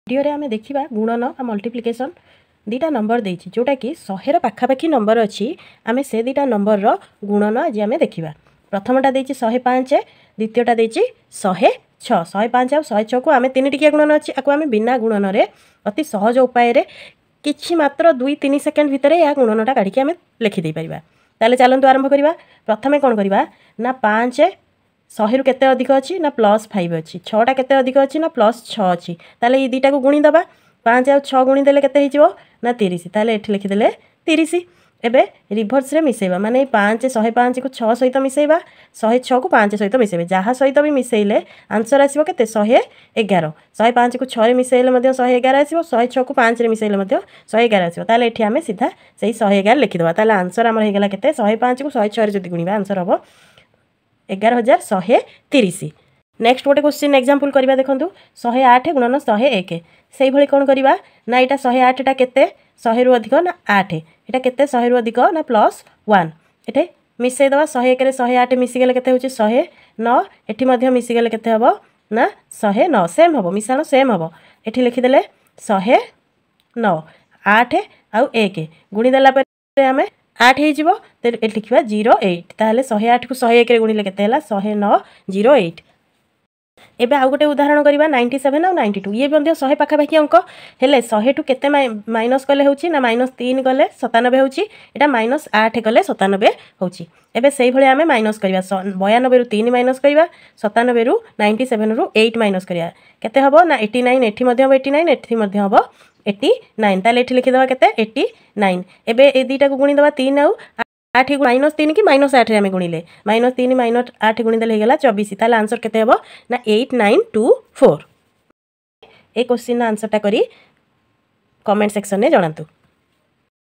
Video आम देखा गुणन आ मल्टीप्लिकेशन दुईटा नंबर देती जोटा कि 100 पाखापाखी नंबर अच्छी आम से दुईटा नंबर गुणन आज आम देखा प्रथमटा देती 105 द्वितीयटा देती 106 105 और 106 को आम तीन टिकिया गुणन अच्छी आपको आम बिना गुणन अति सहज उपाय कि मात्र 2-3 सेकेंड भितर यह गुणनटा काढ़ी आम लिखिदे पार। ताले चलतु आरंभ करवा। प्रथमे कौन करवा ना 5 100 रु केते अधिक अच्छी ना +5 अच्छी 6टा केते अधिक अच्छी ना +6 अच्छी ताले ये दुईटा को गुणीदबा 5 और 6 गुणीदेले केते हो ना 30 ताले एठी लिखिदेले 30। एबे रिभर्स रे मिसेबा माने 5 105 को 6 सहित मिसेबा 106 को 5 सहित मिसेबे जहाँ सहित भी मिसेइले आंसर आसीबो केते 111 105 को 6 रे मिसेइले मध्ये 111 आसीबो 106 को 5 रे मिसेइले मध्ये 111 आसीबो ताले एठी आमे सीधा सेही 111 लिखिदबा ताले आंसर हमर हेगला केते 105 को 106 रे जदी गुणीबा आंसर हबो 11130। नेक्स्ट गोटे क्वेश्चन एग्जांपल करबा देखंतु 108 गुणन 101 सेही भली कोन करबा ना एटा 108 टा केते 100 रु अधिक ना 8 एटा केते 100 रु अधिक ना +1 एठे मिसई दवा 101 रे 108 मिसी गेले केते होची 109 एठी मध्ये मिसी गेले केते हबो ना 109 सेम हबो मिसाण सेम हबो एठी लिखि देले 109 8 आउ 1 गुणी देला पर हमें 8 हो लिखा 08 ताहले 108 को 101 रे गुणिले केते हला 10908। एबे आउ गोटे उदाहरण करबा 97 और 92 ये बंदे 100 पाखापाखी अंक हेले 100 टू केते माइनस कले होची ना -3 गले 97 होची एटा -8 गले 97 होची। एबे सेही भली आमे माइनस करबा 92 रु 3 माइनस करबा 97 रु 97 रु 8 माइनस करबा केते हबो ना 89 एठी मध्ये हबो 89 एठी मध्ये हबो 89 ताले एठी लिखि दबा केते 89। एबे ए दुईटा को गुणी दबा 3 आउ 8 -3 कि -8 रे आमे गुणिले -3 -8 गुणिदेले हेगला 24 ताले आंसर केते हबो ना 8924। ए क्वेश्चन आंसर टा करी कमेंट सेक्शन में जणातु।